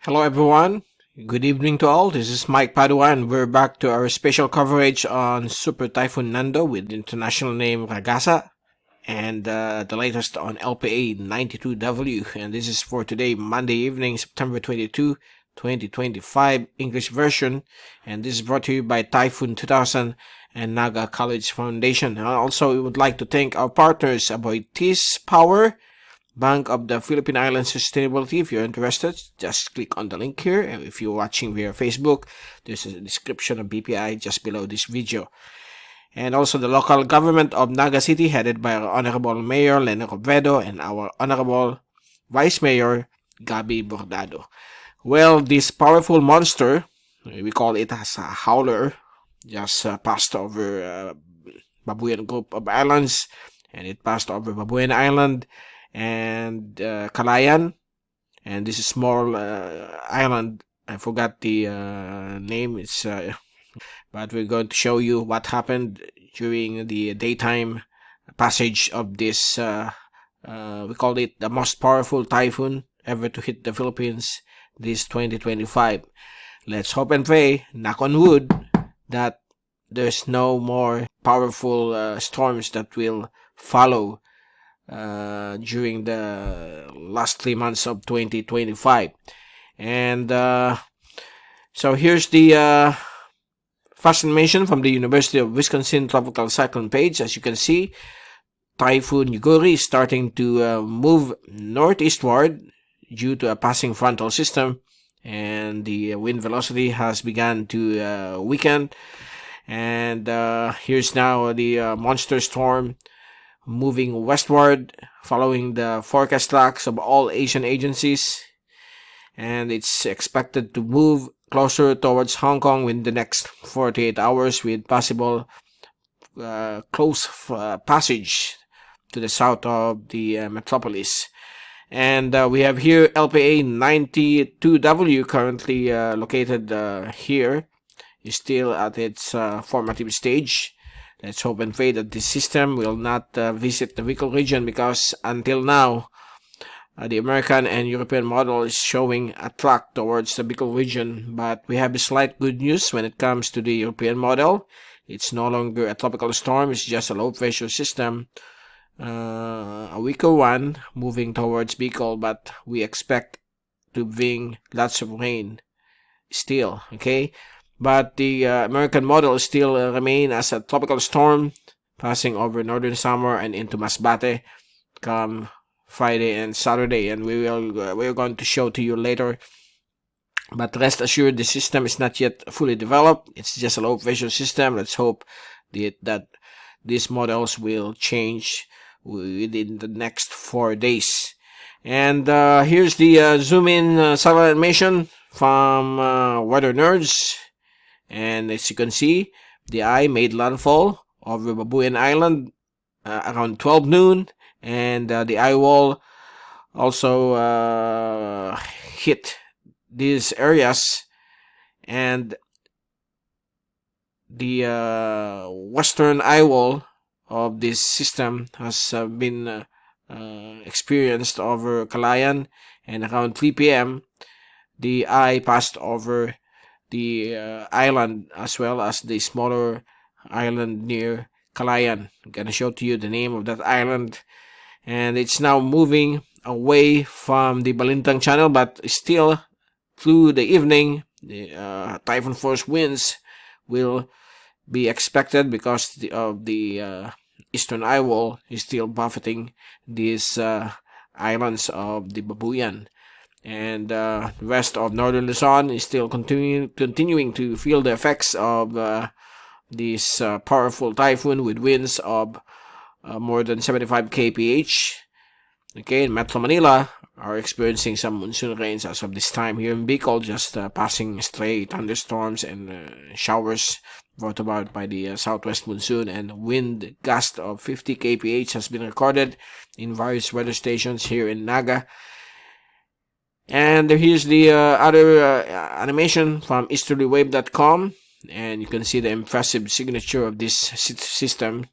Hello everyone, good evening to all. This is Mike Padua and we're back to our special coverage on Super Typhoon Nando with the international name Ragasa and the latest on LPA 92W. And this is for today, Monday evening, September 22, 2025, English version. And this is brought to you by Typhoon 2000 and Naga College Foundation. And also, we would like to thank our partners, Aboitiz Power, Bank of the Philippine Islands Sustainability. If you're interested, just click on the link here. And if you're watching via Facebook, there's a description of BPI just below this video. And also the local government of Naga City, headed by our Honorable Mayor Lene Robredo and our Honorable Vice Mayor 𝗗𝗶𝗀𝗶𝗺𝗏𝗿. Well, this powerful monster, we call it as a howler, just passed over 𝗗𝗶𝗀𝗏𝗃𝗃 group of islands, and it passed over 𝗗𝗶𝗀𝗏 Island and 𝗗𝗗𝗏, and this is small island. I forgot the name. It's but we're going to show you what happened during the daytime passage of this. We call it the most powerful typhoon ever to hit the Philippines this 2025. Let's hope and pray, knock on wood, that there's no more powerful storms that will follow during the last 3 months of 2025. And so here's the fast animation from the University of Wisconsin Tropical Cyclone page. As you can see, Typhoon Nando is starting to move northeastward due to a passing frontal system, and the wind velocity has begun to weaken. And here's now the monster storm moving westward, following the forecast tracks of all Asian agencies, and it's expected to move closer towards Hong Kong within the next 48 hours with possible close passage to the south of the metropolis. And we have here LPA 92W currently located here, is still at its formative stage. Let's hope and pray that this system will not visit the Bicol region, because until now, the American and European model is showing a track towards the Bicol region. But we have a slight good news when it comes to the European model. It's no longer a tropical storm, it's just a low pressure system. A weaker one moving towards Bicol, but we expect to bring lots of rain still, okay? But the American model still remain as a tropical storm passing over northern Samar and into Masbate come Friday and Saturday, and we're going to show to you later. But rest assured, the system is not yet fully developed. It's just a low pressure system. Let's hope that these models will change within the next 4 days. And here's the zoom in satellite animation from Weather Nerds. And as you can see, the eye made landfall over 𝗗𝗀𝗏𝗏 Island around 12 noon, and the eye wall also hit these areas, and the western eye wall of this system has been experienced over 𝗗𝗗𝗏, and around 3 p.m. the eye passed over the island as well as the smaller island near 𝗗𝗏𝗏. I'm gonna show to you the name of that island, and it's now moving away from the Balintang Channel, but still through the evening the typhoon force winds will be expected because of the eastern eye wall is still buffeting these islands of the 𝗗𝗏𝗏. And the rest of northern Luzon is still continuing to feel the effects of this powerful typhoon with winds of more than 75 kph. Okay, in Metro Manila are experiencing some monsoon rains as of this time. Here in Bicol, just passing stray thunderstorms and showers brought about by the southwest monsoon, and wind gust of 50 kph has been recorded in various weather stations here in Naga. And here's the other animation from easterlywave.com, and you can see the impressive signature of this system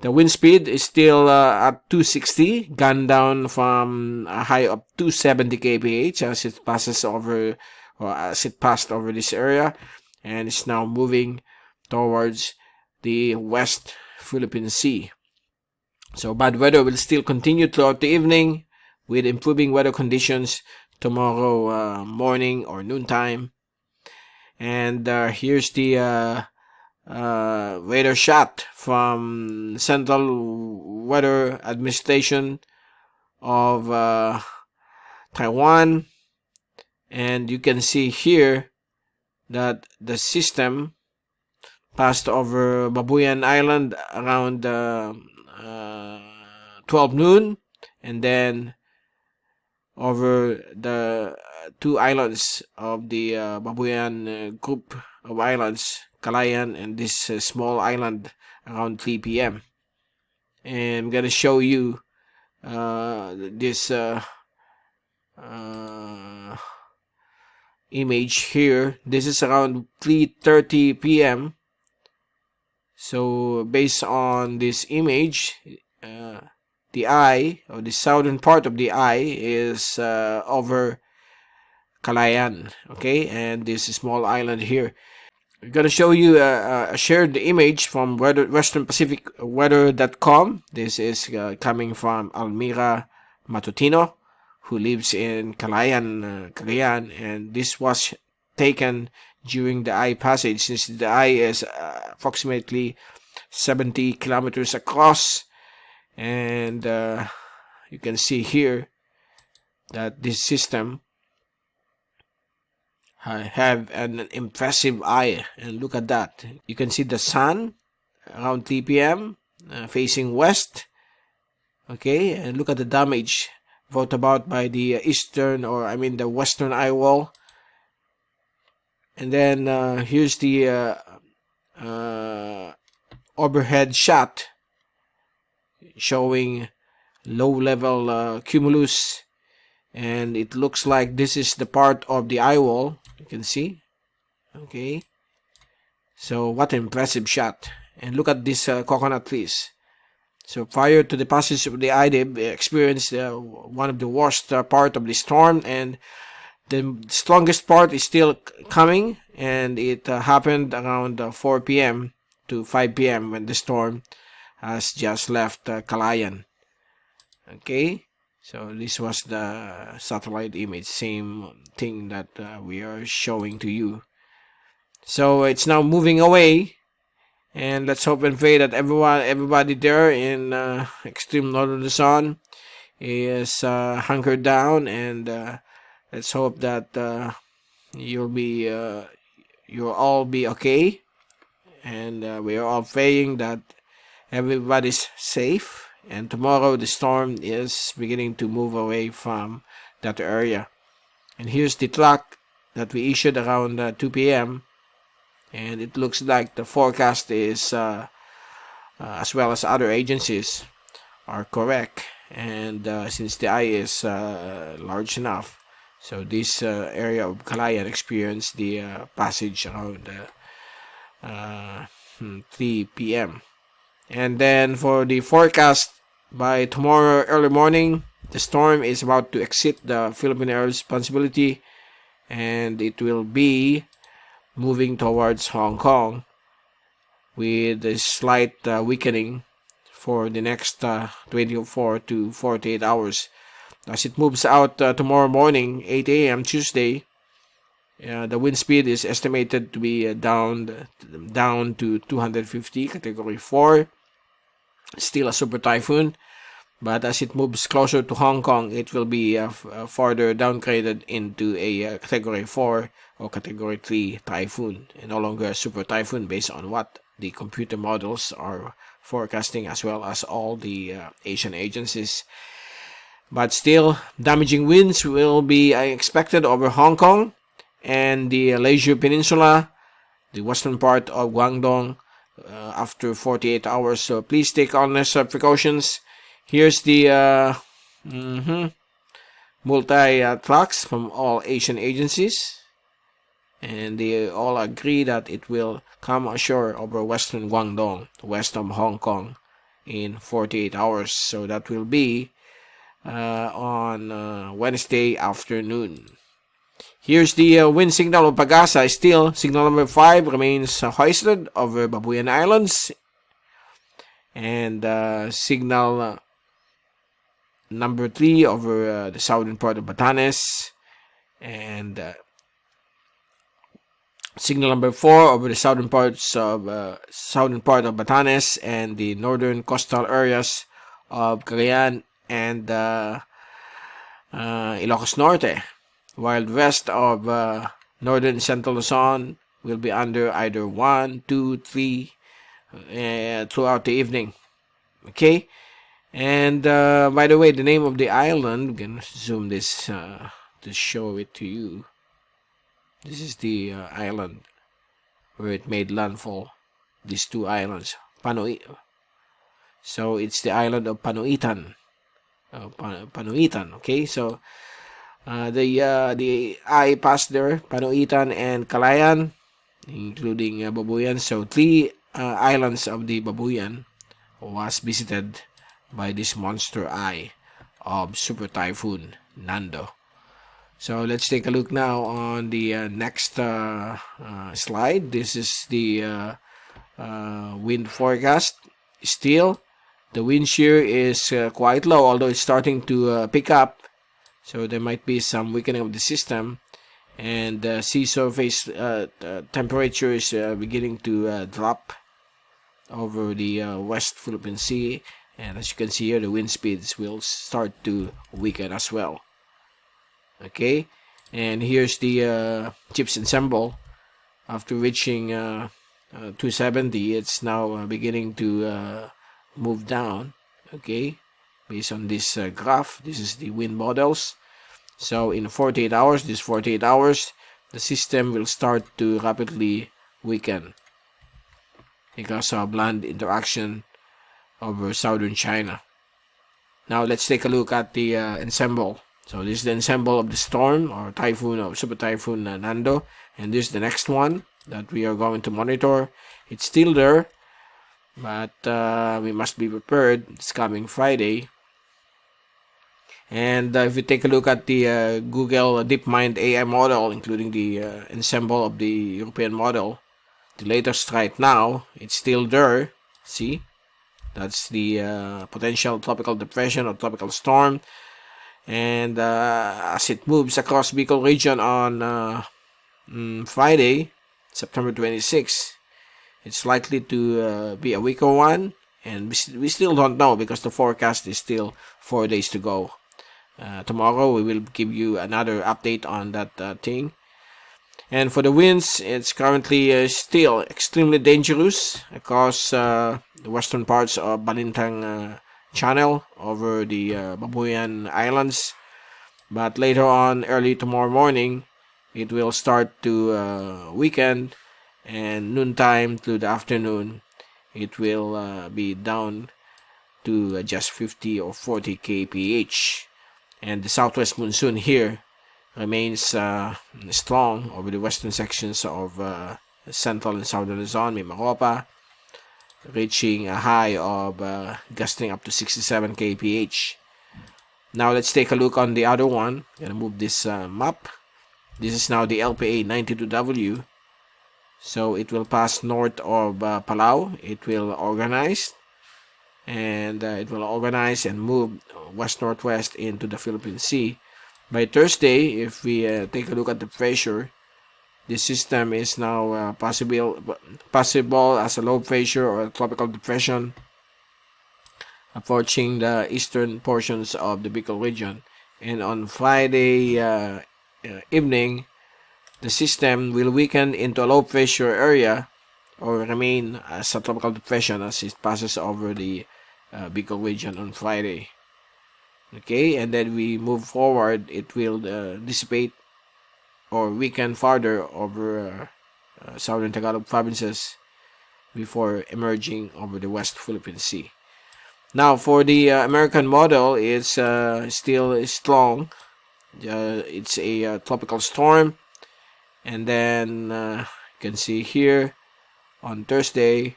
The wind speed is still at 260, gone down from a high of 270 kph as it passes over, or as it passed over this area, and it's now moving towards the West Philippine Sea. So bad weather will still continue throughout the evening with improving weather conditions tomorrow morning or noontime. And here's the radar shot from Central Weather Administration of Taiwan, and you can see here that the system passed over Babuyan Island around 12 noon, and then over the two islands of the Babuyan group of islands, Calayan and this small island, around 3 p.m. And I'm going to show you this image here. This is around 3:30 p.m. So based on this image, the eye, or the southern part of the eye, is over Calayan, okay, and this small island here. I'm going to show you a shared image from Western Pacific Weather.com. This is coming from Almira Matutino, who lives in Calayan, and this was taken during the eye passage, since the eye is approximately 70 kilometers across, and you can see here that this system have an impressive eye. And look at that, you can see the sun around 3 p.m. Facing west, okay, and look at the damage brought about by the the western eye wall. And then here's the overhead shot showing low level cumulus, and it looks like this is the part of the eye wall, you can see, okay. So what an impressive shot. And look at these coconut trees. So prior to the passage of the eye, they experienced one of the worst part of the storm, and the strongest part is still coming, and it happened around 4 p.m. to 5 p.m. when the storm has just left Calayan. Okay, so this was the satellite image, same thing that we are showing to you. So it's now moving away, and let's hope and pray that everybody there in extreme northern Luzon is hunkered down, and let's hope that you'll all be okay, and we are all praying that everybody's safe. And tomorrow the storm is beginning to move away from that area. And here's the track that we issued around 2 p.m. and it looks like the forecast is as well as other agencies are correct, and since the eye is large enough, so this area of Calayan experienced the passage around 3 p.m. And then for the forecast, by tomorrow early morning, the storm is about to exit the Philippine Area of Responsibility, and it will be moving towards Hong Kong with a slight weakening for the next 24 to 48 hours. As it moves out tomorrow morning, 8 a.m. Tuesday, the wind speed is estimated to be down to 250, category 4. Still a super typhoon, but as it moves closer to Hong Kong, it will be further downgraded into a category 4 or category 3 typhoon, and no longer a super typhoon based on what the computer models are forecasting, as well as all the Asian agencies. But still, damaging winds will be expected over Hong Kong and the Leisure Peninsula, the western part of Guangdong, after 48 hours. So please take all necessary precautions. Here's the multi-tracks from all Asian agencies, and they all agree that it will come ashore over western Guangdong, west of Hong Kong, in 48 hours. So that will be on Wednesday afternoon. Here's the wind signal of 𝗶𝗀𝗃𝗃. Still, signal number 5 remains hoisted over 𝗶𝗀𝗃 Islands. And signal number 3 over the southern part of Batanes. And signal number 4 over the southern part of Batanes and the northern coastal areas of Cagayan and Ilocos Norte, while west of northern central Luzon will be under either 1, 2, 3 throughout the evening. Okay, and by the way, the name of the island, I'm gonna zoom this to show it to you. This is the island where it made landfall. These two islands, so it's the island of Panuitan. Panuitan. Okay, so the eye passed there, Panuitan and Calayan, including Babuyan. So 3 islands of the Babuyan was visited by this monster eye of Super Typhoon Nando. So let's take a look now on the next slide. This is the wind forecast. Still, the wind shear is quite low, although it's starting to pick up. So there might be some weakening of the system. And sea surface temperature is beginning to drop over the West Philippine Sea. And as you can see here, the wind speeds will start to weaken as well. Okay, and here's the chips ensemble. After reaching 270, it's now beginning to move down. Okay, based on this graph, this is the wind models. So in 48 hours, the system will start to rapidly weaken because of land interaction over southern China. Now let's take a look at the ensemble. So this is the ensemble of the storm or typhoon of Super Typhoon Nando, and this is the next one that we are going to monitor. It's still there, but we must be prepared. It's coming Friday. And if we take a look at the Google DeepMind AI model, including the ensemble of the European model, the latest right now, it's still there. See, that's the potential tropical depression or tropical storm. And as it moves across Bicol region on Friday, September 26, it's likely to be a weaker one, and we still don't know because the forecast is still 4 days to go. Tomorrow we will give you another update on that thing. And for the winds, it's currently still extremely dangerous across the western parts of Balintang Channel over the Babuyan Islands, but later on, early tomorrow morning, it will start to weaken, and noontime to the afternoon, it will be down to just 50 or 40 kph. And the southwest monsoon here remains strong over the western sections of central and southern Luzon, Mimaropa, reaching a high of gusting up to 67 kph. Now let's take a look on the other one. I'm gonna move this map. This is now the LPA 92W. So it will pass north of Palau. It will organize, and move west-northwest into the Philippine Sea. By Thursday, if we take a look at the pressure, the system is now possible as a low pressure or a tropical depression approaching the eastern portions of the Bicol region. And on Friday evening, the system will weaken into a low pressure area or remain as a tropical depression as it passes over the Bicol region on Friday. Okay, and then we move forward, it will dissipate or weaken farther over southern Tagalog provinces before emerging over the West Philippine Sea. Now, for the American model, it's still strong. It's a tropical storm, and then you can see here on Thursday,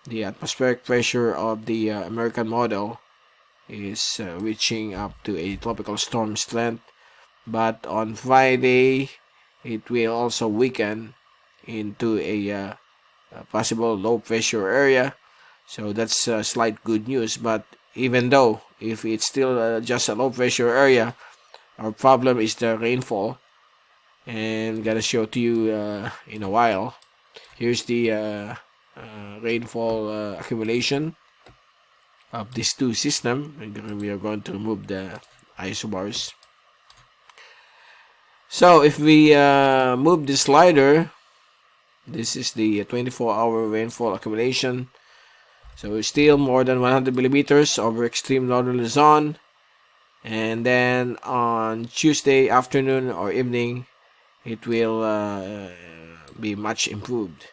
the atmospheric pressure of the American model is reaching up to a tropical storm strength, but on Friday it will also weaken into a possible low pressure area. So that's slight good news. But even though if it's still just a low pressure area, our problem is the rainfall, and gonna show to you in a while. Here's the rainfall accumulation of these two systems. We are going to remove the isobars. So if we move the slider, this is the 24-hour rainfall accumulation. So still more than 100 millimeters over extreme northern Luzon. And then on Tuesday afternoon or evening, it will be much improved.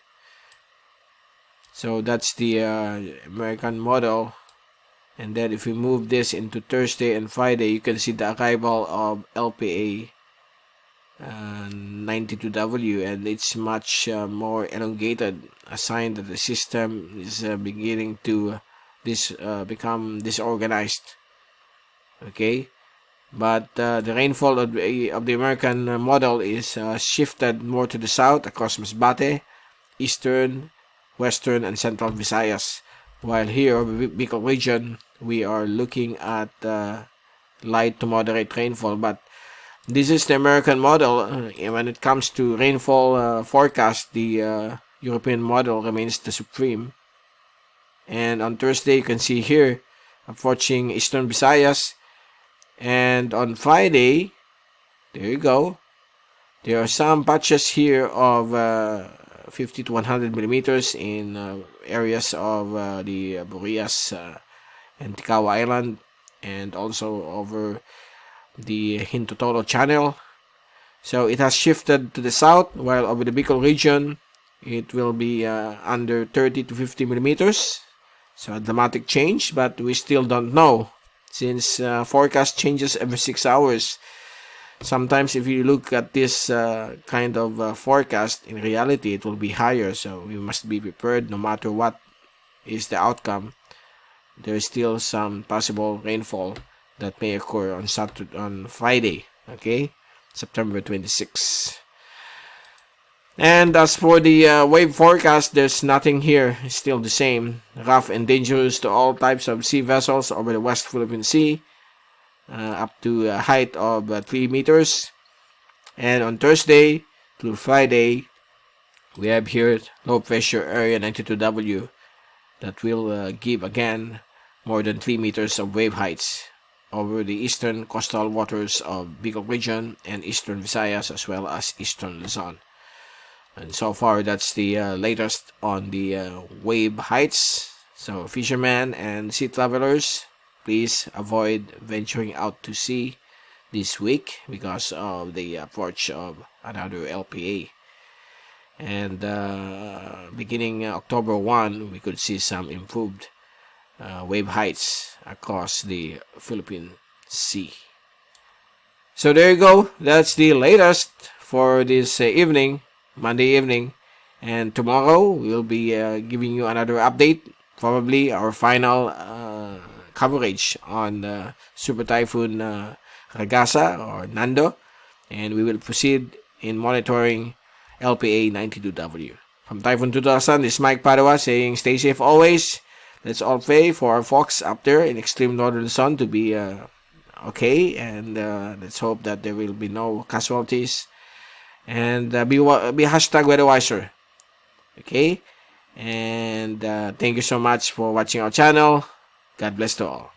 So that's the American model. And then if we move this into Thursday and Friday, you can see the arrival of LPA 92W, and it's much more elongated, a sign that the system is beginning to become disorganized. Okay, but the rainfall of the American model is shifted more to the south across Masbate, eastern, western, and central Visayas, while here in the Bicol region we are looking at light to moderate rainfall. But this is the American model. When it comes to rainfall forecast, the European model remains the supreme. And on Thursday, you can see here approaching eastern Visayas. And on Friday, there you go. There are some patches here of 50 to 100 millimeters in areas of the Boreas and Tikawa Island, and also over the Hintotolo channel. So it has shifted to the south, while over the Bicol region it will be under 30 to 50 millimeters. So a dramatic change, but we still don't know, since forecast changes every 6 hours. Sometimes if you look at this kind of forecast, in reality it will be higher, so we must be prepared no matter what is the outcome. There is still some possible rainfall that may occur on Friday, okay, September 26. And as for the wave forecast, there's nothing here. It's still the same. Rough and dangerous to all types of sea vessels over the West Philippine Sea, up to a height of 3 meters. And on Thursday through Friday, we have here low pressure area 92W that will give again more than 3 meters of wave heights over the eastern coastal waters of Bicol region and eastern Visayas, as well as eastern Luzon. And so far, that's the latest on the wave heights. So fishermen and sea travelers, please avoid venturing out to sea this week because of the approach of another LPA. And beginning October 1, we could see some improved wave heights across the Philippine Sea. So there you go. That's the latest for this evening, Monday evening. And tomorrow we'll be giving you another update, probably our final coverage on Super Typhoon Ragasa or Nando. And we will proceed in monitoring LPA 92W. From Typhoon 2000, this is Mike Padua saying stay safe always. Let's all pray for our folks up there in extreme northern Luzon to be okay, and let's hope that there will be no casualties. And be hashtag weather wiser. Okay? And thank you so much for watching our channel. God bless to all.